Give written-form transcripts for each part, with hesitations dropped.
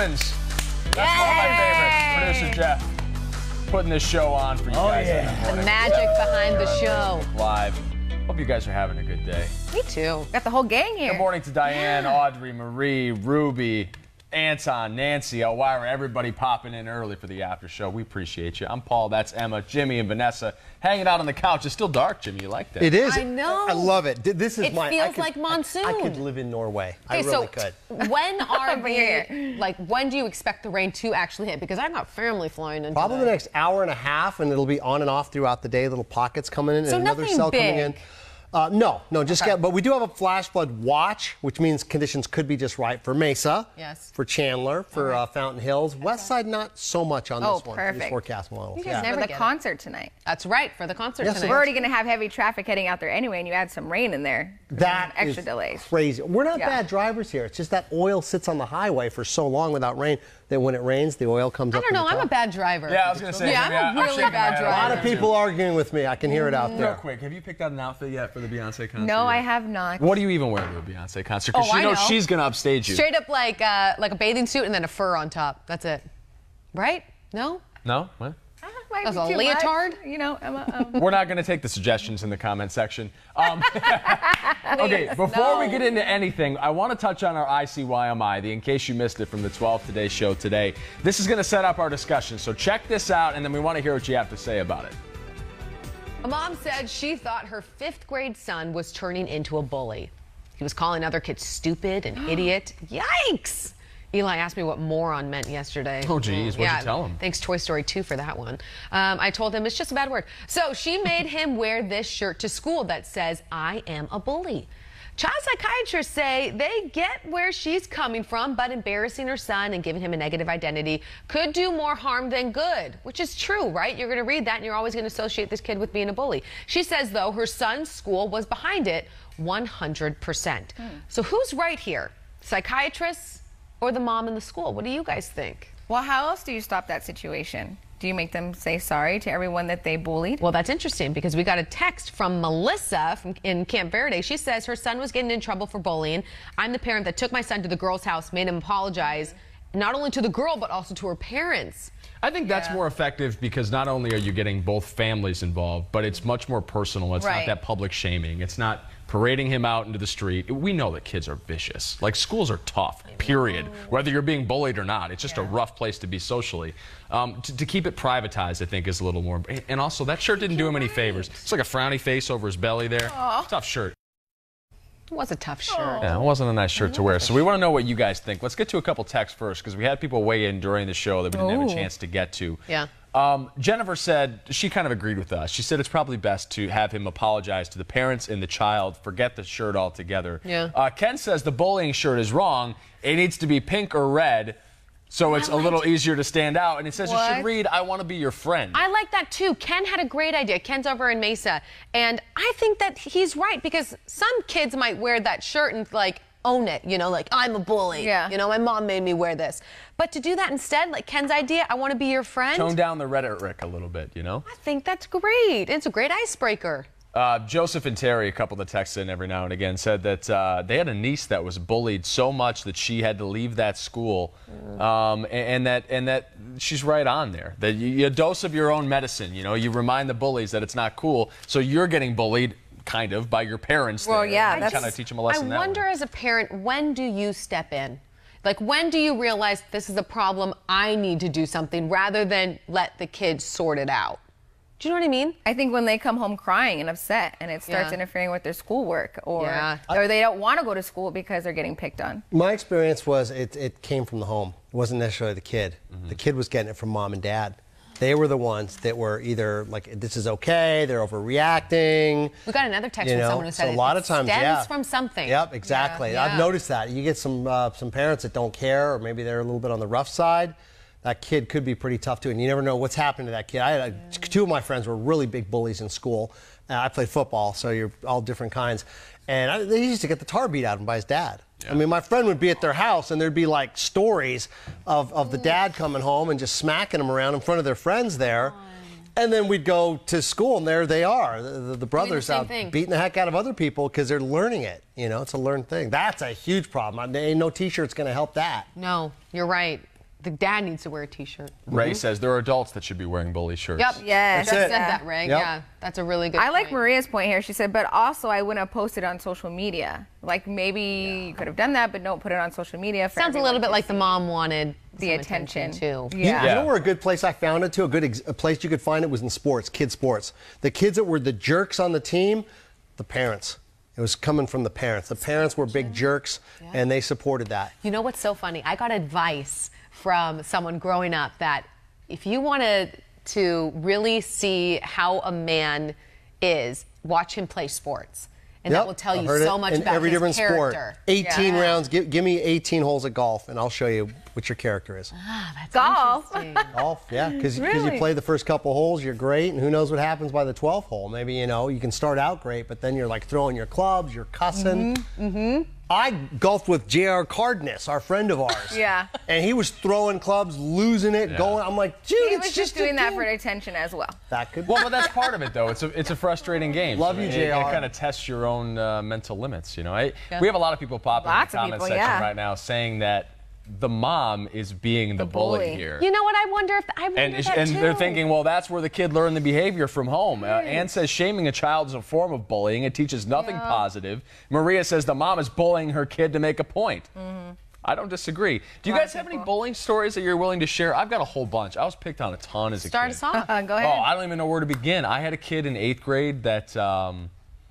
Bruins. That's one of my favorites. Producer Jeff putting this show on for you guys. Yeah. The magic behind the show. Live. Hope you guys are having a good day. Me too. Got the whole gang here. Good morning to Diane, Audrey, Marie, Ruby, Anton, Nancy, Elvira, everybody popping in early for the after show. We appreciate you. I'm Paul, that's Emma, Jimmy, and Vanessa hanging out on the couch. It's still dark, Jimmy. You like that? It is. I know. I love it. This is It feels like monsoon. I could live in Norway. I Okay, really so could. when are Here. when do you expect the rain to actually hit? Because I've got family flying in Probably today. the next hour and a half, and it'll be on and off throughout the day. Little pockets coming in, So and another nothing cell coming big. in. No, just get. But we do have a flash flood watch, which means conditions could be just right for Mesa, Yes. for Chandler, for Fountain Hills. West Side, not so much on Oh, this one. perfect. These forecast models. You guys Yeah. never For the get it. concert tonight. That's right, for the concert Yes, tonight. We're already going to have heavy traffic heading out there anyway, and you add some rain in there. That extra is delays. crazy. We're not Yeah. bad drivers here. It's just that oil sits on the highway for so long without rain that when it rains, the oil comes I up. don't to know, the I'm a top. bad driver. Yeah, I was going to say. Yeah, Jimmy, I'm a really shaking my bad head driver. A lot there, of too. people arguing with me. I can hear it out there. Real quick, have you picked out an outfit yet for the Beyonce concert? No, yet? I have not. What do you even wear to a Beyonce concert? Because Oh, she I knows know. she's going to upstage you. Straight up like a bathing suit and then a fur on top. That's it. Right? No? No? What? Might That's be a too leotard? much. You know, We're not going to take the suggestions in the comment section. Okay, before we get into anything, I want to touch on our ICYMI, in case you missed it from the 12 Today show today. This is going to set up our discussion, so check this out, and then we want to hear what you have to say about it. A mom said she thought her 5th grade son was turning into a bully. He was calling other kids stupid and idiot. Yikes! Eli asked me what moron meant yesterday. Oh, geez, what'd you tell him? Thanks Toy Story 2 for that one. I told him it's just a bad word. So she made him wear this shirt to school that says, "I am a bully." Child psychiatrists say they get where she's coming from, but embarrassing her son and giving him a negative identity could do more harm than good, which is true, right? You're going to read that and you're always going to associate this kid with being a bully. She says, though, her son's school was behind it 100%. So who's right here? Psychiatrists or the mom in the school? What do you guys think? well, how else do you stop that situation? Do you make them say sorry to everyone that they bullied? Well, that's interesting because we got a text from Melissa in Camp Verde. She says her son was getting in trouble for bullying. I'm the parent that took my son to the girl's house, made him apologize, not only to the girl, but also to her parents. I think that's more effective because not only are you getting both families involved, but it's much more personal. It's not Right. that public shaming. It's not parading him out into the street. We know that kids are vicious. Like, schools are tough, period. Whether you're being bullied or not, it's just a rough place to be socially. To keep it privatized, I think, is a little more. And also, that shirt didn't do him any favors. It's like a frowny face over his belly there. Tough shirt. It was a tough shirt. Yeah, it wasn't a nice shirt to wear. So we want to know what you guys think. Let's get to a couple texts first because we had people weigh in during the show that we didn't have a chance to get to. Yeah. Jennifer said she kind of agreed with us. She said it's probably best to have him apologize to the parents and the child, forget the shirt altogether. Yeah. Ken says the bullying shirt is wrong. It needs to be pink or red so it's a little easier to stand out. And it says it should What? read, "I want to be your friend." I like that too. Ken had a great idea. Ken's over in Mesa. And I think that he's right because some kids might wear that shirt and like own it, you know, like I'm a bully. Yeah. You know, my mom made me wear this. But to do that instead, like Ken's idea, I want to be your friend. Tone down the rhetoric a little bit, you know? I think that's great. It's a great icebreaker. Joseph and Terry, a couple that text in every now and again, said that they had a niece that was bullied so much that she had to leave that school, and that she's right on there. That you a dose of your own medicine. You know, you remind the bullies that it's not cool, so you're getting bullied, kind of, by your parents. Well, there, yeah, and that's- kind of teach them a lesson. I wonder as a parent, when do you step in? Like, when do you realize this is a problem, I need to do something, rather than let the kids sort it out? Do you know what I mean? I think when they come home crying and upset and it starts Yeah. interfering with their schoolwork or Yeah. they don't want to go to school because they're getting picked on. My experience was it came from the home. It wasn't necessarily the kid. The kid was getting it from mom and dad. They were the ones that were either like, this is okay, they're overreacting. We got another text You from know, someone who said so a lot of times, it stems yeah. from something. Yep, exactly. Yeah. I've noticed that. You get some parents that don't care, or maybe they're a little bit on the rough side. That kid could be pretty tough too, and you never know what's happened to that kid. I had two of my friends were really big bullies in school. I played football, so you're all different kinds. And they used to get the tar beat out of him by his dad. Yeah. I mean, my friend would be at their house, and there'd be like stories of the dad coming home and just smacking them around in front of their friends there. And then we'd go to school, and there they are, the brothers same out thing. beating the heck out of other people because they're learning it. You know, it's a learned thing. That's a huge problem. Ain't no T-shirt's going to help that. No, you're right. the dad needs to wear a T-shirt. Ray says there are adults that should be wearing bully shirts. Yep. Yes. Just That's said it. that, Ray. Yep. Yeah, that's a really good I like point. Maria's point here. She said, but also I wouldn't have posted on social media. Like maybe you could have done that, but don't put it on social media. For Sounds a little everyone bit to like the see. mom wanted The some attention. too. Yeah. You know where a good place I found it too? A place you could find it was in sports, kids sports. The kids that were the jerks on the team, the parents. It was coming from the parents. The parents were big jerks, and they supported that. You know what's so funny? I got advice from someone growing up that if you wanted to really see how a man is, watch him play sports. And that will tell I've you heard so it much in about every his different character. sport. 18 Yeah. rounds. Give me 18 holes at golf, and I'll show you what your character is. That's Golf. interesting. Golf, yeah, because Really? you play the first couple holes, you're great, and who knows what happens by the 12th hole. Maybe, you can start out great, but then you're like throwing your clubs, you're cussing. I golfed with J.R. Cardenas, our friend of ours. Yeah. And he was throwing clubs, losing it, going. I'm like, dude, He it's was just a doing that game." for attention as well. That could Well, but that's part of it, though. It's a frustrating game. Love you, It JR. kind of tests your own mental limits, We have a lot of people popping in Lots the of comment people, section yeah. right now saying that the mom is being the bully bully. here. You know what? I wonder if I wonder that And too. they're thinking, well, that's where the kid learned the behavior from home. Ann says shaming a child is a form of bullying. It teaches nothing positive. Maria says the mom is bullying her kid to make a point. I don't disagree. Do you guys have any bullying stories that you're willing to share? I've got a whole bunch. I was picked on a ton as a Start kid. us off. Go ahead. Oh, I don't even know where to begin. I had a kid in 8th grade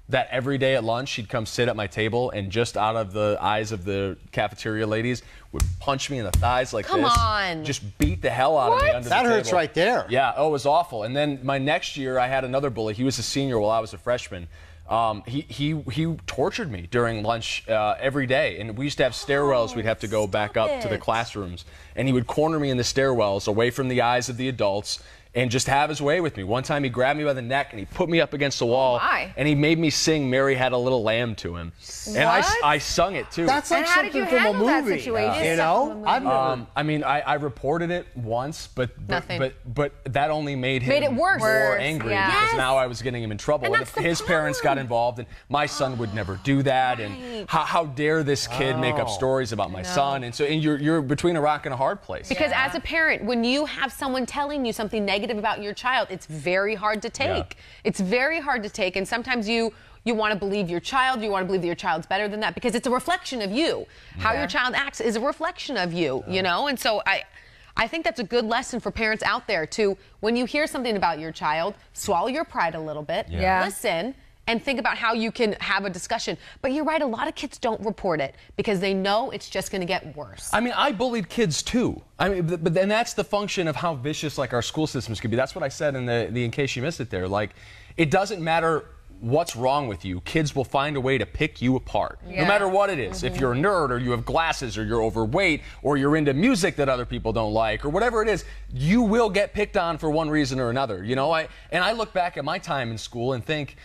that every day at lunch he'd come sit at my table and just out of the eyes of the cafeteria ladies would punch me in the thighs like Come this. on. Just beat the hell out of me under That the hurts table. right there. Yeah, oh, it was awful. And then my next year I had another bully. He was a senior while I was a freshman. He tortured me during lunch every day, and we used to have stairwells. We'd have to go back up to the classrooms, and he would corner me in the stairwells away from the eyes of the adults and just have his way with me. One time he grabbed me by the neck and he put me up against the wall, and he made me sing "Mary Had a Little Lamb" to him, and I sung it too. That's like And how did something you from a handle that movie. situation? I've never. I mean, I reported it once, but Nothing. that only made him Made it worse. more Worse, angry yeah. because Yes. now I was getting him in trouble. And And that's if the his parents got problem. involved, and my son would never do that, and how dare this kid make up stories about my son? And so you're between a rock and a hard place. Because as a parent, when you have someone telling you something negative about your child, it's very hard to take. It's very hard to take, and sometimes you want to believe your child, you want to believe that your child's better than that because it's a reflection of you. How your child acts is a reflection of you, And so I think that's a good lesson for parents out there to, when you hear something about your child, swallow your pride a little bit, Yeah. listen, and think about how you can have a discussion. But you're right, a lot of kids don't report it because they know it's just going to get worse. I mean, I bullied kids too. I mean, but then that's the function of how vicious like our school systems could be. That's what I said in the in case you missed it there. Like, it doesn't matter what's wrong with you. Kids will find a way to pick you apart, no matter what it is. If you're a nerd or you have glasses or you're overweight or you're into music that other people don't like or whatever it is, you will get picked on for one reason or another. I look back at my time in school and think,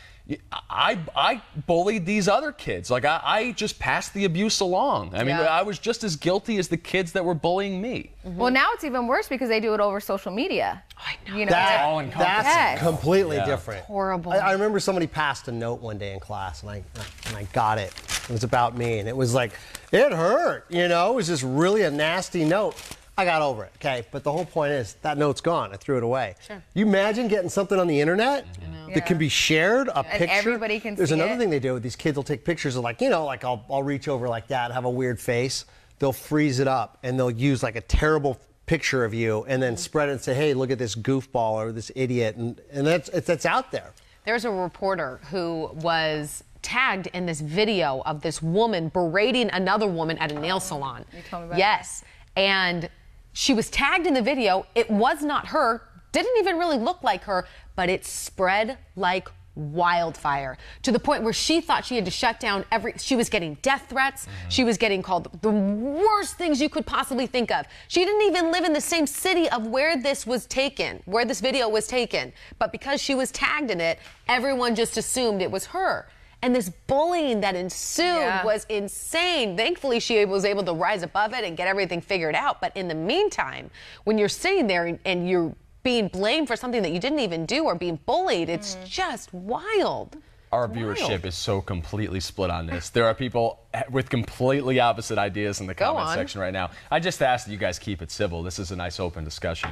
I bullied these other kids. Like, I just passed the abuse along. I mean, I was just as guilty as the kids that were bullying me. Well, now it's even worse because they do it over social media. I know. You know, all encompassing. Yes. That's completely different. Horrible. I remember somebody passed a note one day in class, and I got it. It was about me, and it was like, it hurt. It was just really a nasty note. I got over it, okay? But the whole point is that note's gone. I threw it away. Sure. You imagine getting something on the internet that can be shared, a picture. everybody can There's see another it. thing they do. These kids will take pictures of like I'll reach over like that, have a weird face. They'll freeze it up, and they'll use like a terrible picture of you and then spread it and say, hey, look at this goofball or this idiot. And that's out there. There's a reporter who was tagged in this video of this woman berating another woman at a nail salon. You told me about Yes. And she was tagged in the video. It was not her, didn't even really look like her, but it spread like wildfire to the point where she thought she had to shut down she was getting death threats. She was getting called the worst things you could possibly think of. She didn't even live in the same city of where this video was taken. But because she was tagged in it, everyone just assumed it was her. And this bullying that ensued was insane. Thankfully, she was able to rise above it and get everything figured out. But in the meantime, when you're sitting there and you're being blamed for something that you didn't even do or being bullied, it's just wild. Our viewership is so completely split on this. There are people with completely opposite ideas in the comment section right now. I just ask that you guys keep it civil. This is a nice open discussion.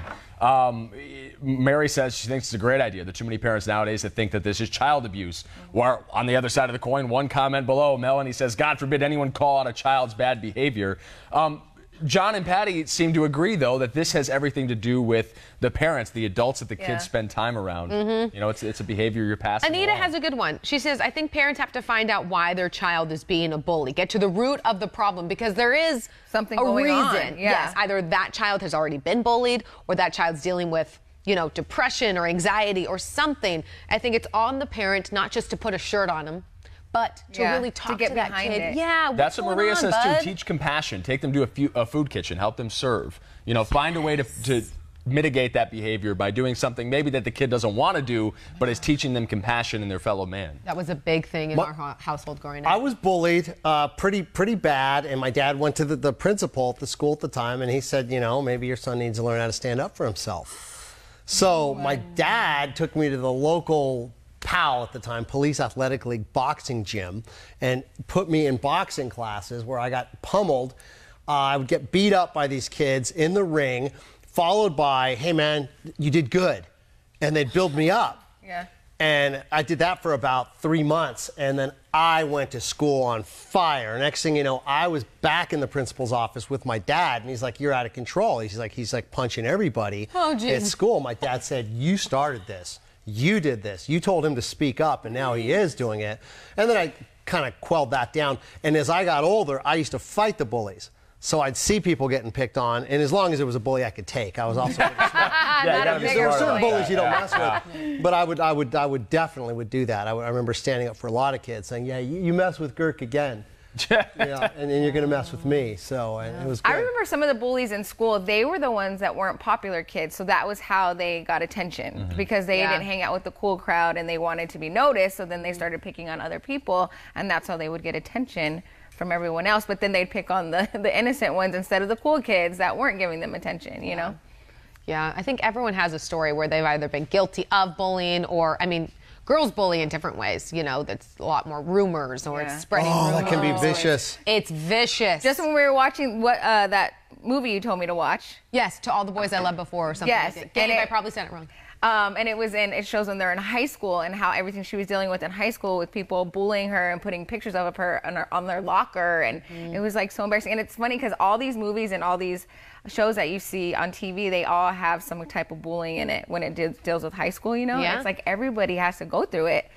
Mary says she thinks it's a great idea. There are too many parents nowadays that think that this is child abuse. Or on the other side of the coin, one comment below, Melanie says, God forbid anyone call out a child's bad behavior. John and Patty seem to agree, though, that this has everything to do with the parents, the adults that the kids spend time around. You know, it's a behavior you're passing Anita along. has a good one. She says, I think parents have to find out why their child is being a bully. Get to the root of the problem, because there is something a going reason. on. Yes, either that child has already been bullied or that child's dealing with, you know, depression or anxiety or something. I think it's on the parent not just to put a shirt on them, but to really talk get to that behind kid. it. Yeah, That's what Maria says bud? too. Teach compassion. Take them to a food kitchen. Help them serve. You know, find a way to mitigate that behavior by doing something maybe that the kid doesn't want to do, but is teaching them compassion in their fellow man. That was a big thing in our household growing up. I was bullied pretty bad, and my dad went to the principal at the school at the time, and he said, you know, maybe your son needs to learn how to stand up for himself. So my dad took me to the local PAL at the time, Police Athletic League boxing gym, and put me in boxing classes where I got pummeled. I would get beat up by these kids in the ring, followed by, hey man, you did good. And they'd build me up. Yeah. And I did that for about 3 months, and then I went to school on fire. Next thing you know, I was back in the principal's office with my dad, and he's like, you're out of control. He's like punching everybody at school. My dad said, you started this. You did this. You told him to speak up, and now he is doing it. And then I kind of quelled that down. And as I got older, I used to fight the bullies. So I'd see people getting picked on, and as long as it was a bully I could take, I was also pretty smart. There were certain bullies you don't mess with, but I would definitely do that. I remember standing up for a lot of kids, saying, "Yeah, you mess with Girk again." Yeah, and then you're going to mess with me. So and it was good. I remember some of the bullies in school, they were the ones that weren't popular kids, so that was how they got attention, because they didn't hang out with the cool crowd and they wanted to be noticed, so then they started picking on other people, and that's how they would get attention from everyone else. But then they'd pick on the innocent ones instead of the cool kids that weren't giving them attention, you know? Yeah, I think everyone has a story where they've either been guilty of bullying or, I mean, girls bully in different ways, you know, that's a lot more rumors or it's spreading rumors. That can be vicious. It's vicious. Just when we were watching that movie you told me to watch. Yes, To All the Boys I Loved Before or something like that. Gabe, I probably said it wrong. And it shows when they're in high school and how everything she was dealing with in high school with people bullying her and putting pictures of her on their locker. And it was like so embarrassing. And it's funny because all these movies and all these shows that you see on TV, they all have some type of bullying in it when it deals with high school, you know? Yeah. It's like everybody has to go through it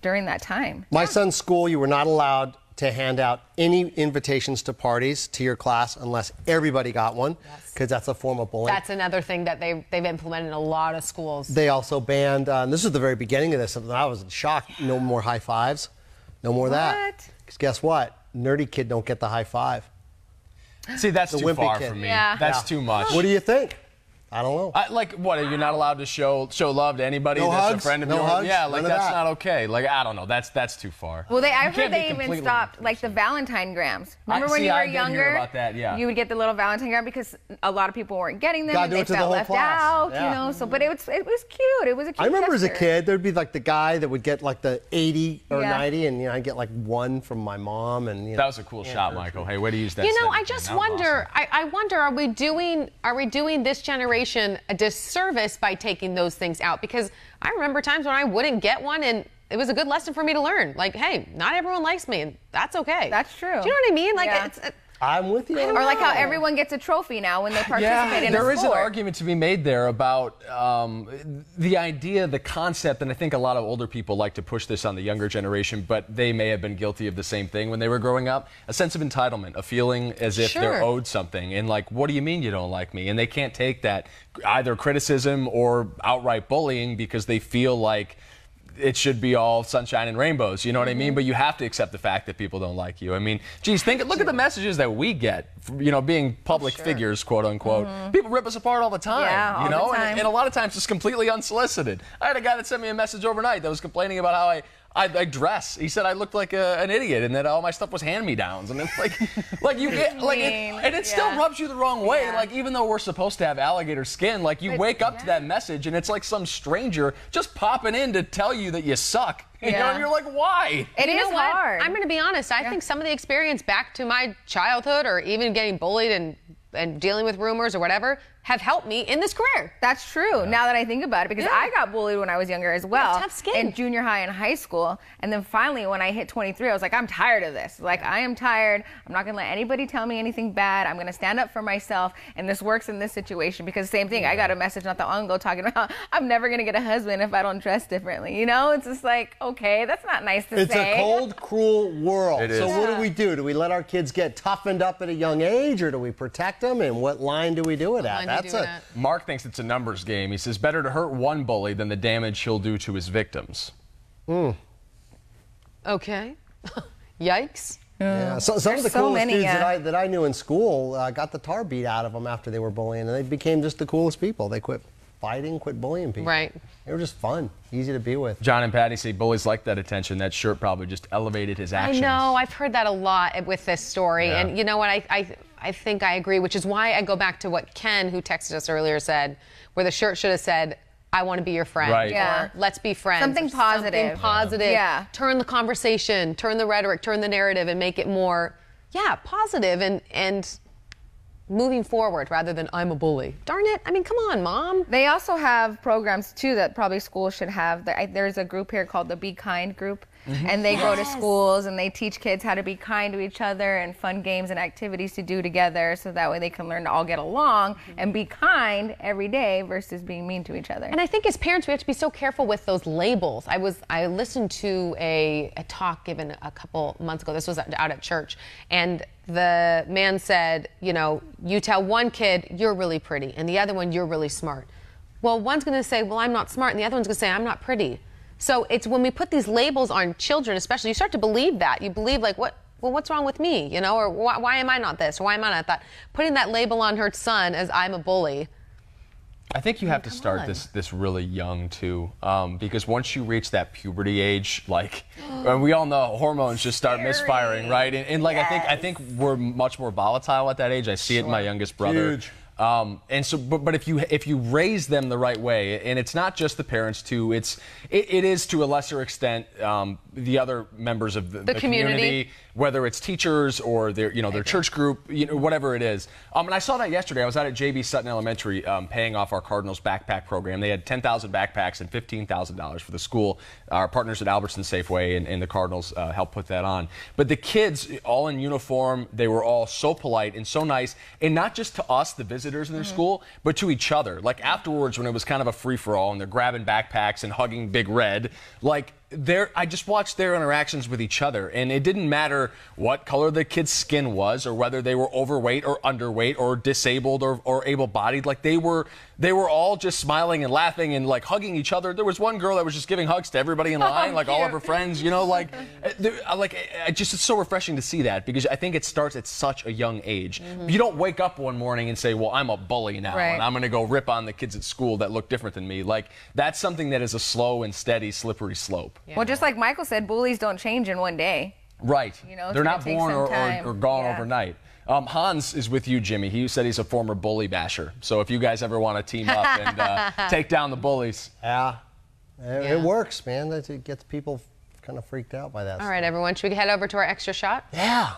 during that time. My son's school, you were not allowed to hand out any invitations to parties to your class unless everybody got one, because that's a form of bullying. That's another thing that they've implemented in a lot of schools. They also banned, and this is the very beginning of this, I was in shock, no more high fives, no more of that. Because guess what? Nerdy kid don't get the high five. See, that's too far kid. for me. Yeah. That's too much. What do you think? I don't know. Like, what, are you not allowed to show love to anybody No that's hugs? a friend of No yours? hugs? Yeah, like, None of that's that. not okay. Like, I don't know. That's too far. Well, I You heard can't be they even completely stopped like the Valentine grams. Remember when see, you were I did hear younger? about that, yeah. You would get the little Valentine gram because a lot of people weren't getting them Gotta and do they it to the felt whole left class. out, Yeah. you know. So, but it was cute. It was a cute I remember as a gesture. kid, there'd be like the guy that would get like the 80 or Yeah. 90, and I'd get like one from my mom. And That was a cool shot, Michael. Hey, way to use that. You know, I segment. just That was wonder. awesome. I wonder, are we doing this generation a disservice by taking those things out? Because I remember times when I wouldn't get one, and it was a good lesson for me to learn. Like, hey, not everyone likes me, and that's okay. That's true. Do you know what I mean? Like, Yeah. it's. I'm with you. Or like how everyone gets a trophy now when they participate in a there is an sport. argument to be made there about the idea, the concept, and I think a lot of older people like to push this on the younger generation, but they may have been guilty of the same thing when they were growing up. A sense of entitlement, a feeling as if they're Sure. owed something, and like, what do you mean you don't like me? And they can't take that either criticism or outright bullying because they feel like it should be all sunshine and rainbows, you know what I mean? But you have to accept the fact that people don't like you. I mean, geez, look at the messages that we get, you know, being public figures, quote unquote. People rip us apart all the time, Yeah, all you the know, time. and a lot of times it's completely unsolicited. I had a guy that sent me a message overnight that was complaining about how I dress. He said I looked like an idiot and that all my stuff was hand-me-downs. And it's like you get, and it still rubs you the wrong way. Yeah. Like, even though we're supposed to have alligator skin, like, you wake up to that message and it's like some stranger just popping in to tell you that you suck. You know, and you're like, why? It You is know what? hard. I'm going to be honest. I think some of the experience back to my childhood or even getting bullied and dealing with rumors or whatever have helped me in this career. That's true. Now that I think about it, because I got bullied when I was younger as well. tough skin. In junior high and high school. And then finally, when I hit 23, I was like, I'm tired of this. Like, I am tired. I'm not going to let anybody tell me anything bad. I'm going to stand up for myself. And this works in this situation because same thing. I got a message not that long ago talking about I'm never going to get a husband if I don't dress differently. You know, it's just like, okay, that's not nice to It's say. a cold, cruel world. It is. So what do we do? Do we let our kids get toughened up at a young age, or do we protect them? And what line do we do it at? line do you do it at? Mark thinks it's a numbers game. He says better to hurt one bully than the damage he'll do to his victims. Okay. Yikes. Yeah. So some of the There's so coolest many, dudes yeah. that I knew in school got the tar beat out of them after they were bullying, and they became just the coolest people. They quit fighting, quit bullying people. Right. They were just fun, easy to be with. John and Patty say bullies like that attention. That shirt probably just elevated his actions. I know. I've heard that a lot with this story. Yeah. And you know what? I think I agree, which is why I go back to what Ken, who texted us earlier, said, where the shirt should have said, I want to be your friend. Right. Yeah. Or let's be friends. Something or positive. Something positive. Yeah. Turn the conversation, turn the rhetoric, turn the narrative, and make it more, positive and moving forward rather than I'm a bully. Darn it. I mean, come on, Mom. They also have programs, too, that probably schools should have. There's a group here called the Be Kind group, and they go to schools and they teach kids how to be kind to each other and fun games and activities to do together so that way they can learn to all get along and be kind every day versus being mean to each other. And I think as parents, we have to be so careful with those labels. I listened to a talk given a couple months ago. This was out at church. And the man said, you tell one kid, you're really pretty, and the other one, you're really smart. Well, one's going to say, well, I'm not smart, and the other one's going to say, I'm not pretty. So it's when we put these labels on children, especially, you start to believe that. You believe, like, what's wrong with me? Or why am I not this? Or why am I not that? Putting that label on her son as I'm a bully. I think you have to start this really young too, because once you reach that puberty age, like and we all know hormones just start misfiring, right? And like I think we're much more volatile at that age. I see it in my youngest brother. Huge. And so, but if you raise them the right way, and it's not just the parents too, it is to a lesser extent the other members of the community, whether it's teachers or their church group, whatever it is. And I saw that yesterday. I was out at J.B. Sutton Elementary paying off our Cardinals backpack program. They had 10,000 backpacks and $15,000 for the school. Our partners at Albertson Safeway and the Cardinals helped put that on. But the kids, all in uniform, they were all so polite and so nice, and not just to us, the visitors in their school, but to each other. Like afterwards, when it was kind of a free-for-all and they're grabbing backpacks and hugging Big Red, like I just watched their interactions with each other, and it didn't matter what color the kid's skin was or whether they were overweight or underweight or disabled or able-bodied. Like they were all just smiling and laughing and like hugging each other. There was one girl that was just giving hugs to everybody in line, like all of her friends, it's so refreshing to see that, because I think it starts at such a young age. You don't wake up one morning and say, well, I'm a bully now, and I'm going to go rip on the kids at school that look different than me. Like that's something that is a slow and steady, slippery slope. Yeah. Well, just like Michael said, bullies don't change in one day. Right. They're not born or gone Yeah. overnight. Hans is with you, Jimmy. He said he's a former bully basher. So if you guys ever want to team up and take down the bullies. Yeah. It works, man. It gets people kind of freaked out by that. All right, everyone. Should we head over to our extra shot? Yeah.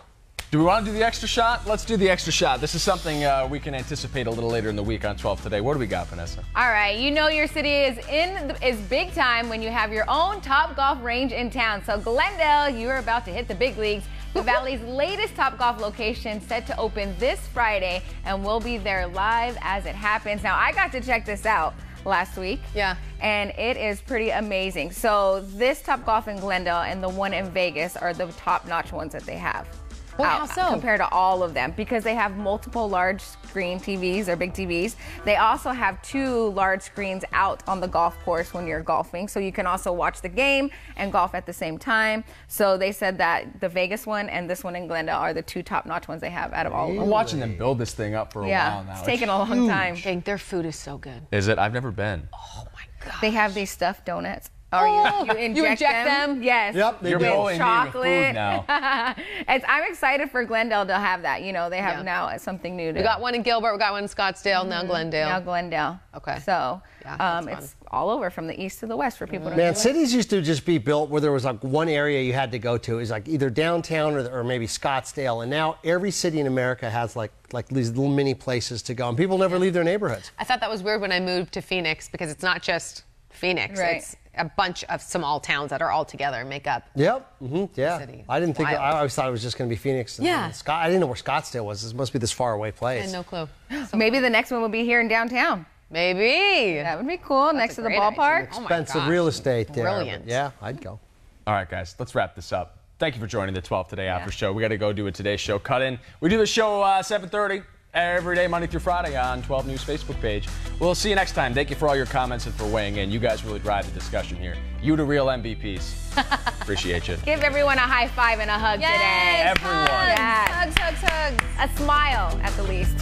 Do we want to do the extra shot? Let's do the extra shot. This is something we can anticipate a little later in the week on 12 Today. What do we got, Vanessa? All right, your city is big time when you have your own Top Golf range in town. So Glendale, you are about to hit the big leagues. The Valley's latest Top Golf location set to open this Friday, and we'll be there live as it happens. Now, I got to check this out last week. Yeah. And it is pretty amazing. So this Top Golf in Glendale and the one in Vegas are the top-notch ones that they have. Well, how so? Compared to all of them, because they have multiple large screen TVs or big TVs. They also have 2 large screens out on the golf course when you're golfing, so you can also watch the game and golf at the same time. So they said that the Vegas one and this one in Glendale are the 2 top-notch ones they have out of all of them. I'm watching them build this thing up for a while now. It's taken a long time. Dang, their food is so good. Is it? I've never been. Oh my God. They have these stuffed donuts. Or you inject them. Yes. Yep, they You're do. bullying me with food Chocolate. now. I'm excited for Glendale to have that. You know, they have now something new to. We got one in Gilbert, we got one in Scottsdale, now Glendale. Now Glendale. Okay. So Yeah, that's fun. it's all over from the east to the west for people to Man, do it. cities used to just be built where there was like one area you had to go to. It was like either downtown or maybe Scottsdale. And now every city in America has like these little mini places to go. And people never leave their neighborhoods. I thought that was weird when I moved to Phoenix because it's not just Phoenix. Right. It's a bunch of small towns that are all together and make up. Yep. Yeah. City. I didn't think. Wild. I always thought it was just going to be Phoenix. Yeah. And I didn't know where Scottsdale was. This must be this far away I place. had no clue. Maybe the next one will be here in downtown. Maybe. That would be cool, next a to the great ballpark. idea. Oh my Expensive gosh. real estate there. Brilliant. But yeah, I'd go. All right, guys, let's wrap this up. Thank you for joining the 12 Today After Show. We got to go do a Today Show cut-in. We do the show 7:30 every day, Monday through Friday on 12 News Facebook page. We'll see you next time. Thank you for all your comments and for weighing in. You guys really drive the discussion here. You the real MVPs. Appreciate you. Give everyone a high five and a hug today. Everyone. Yes. Hugs, hugs, hugs. A smile at the least.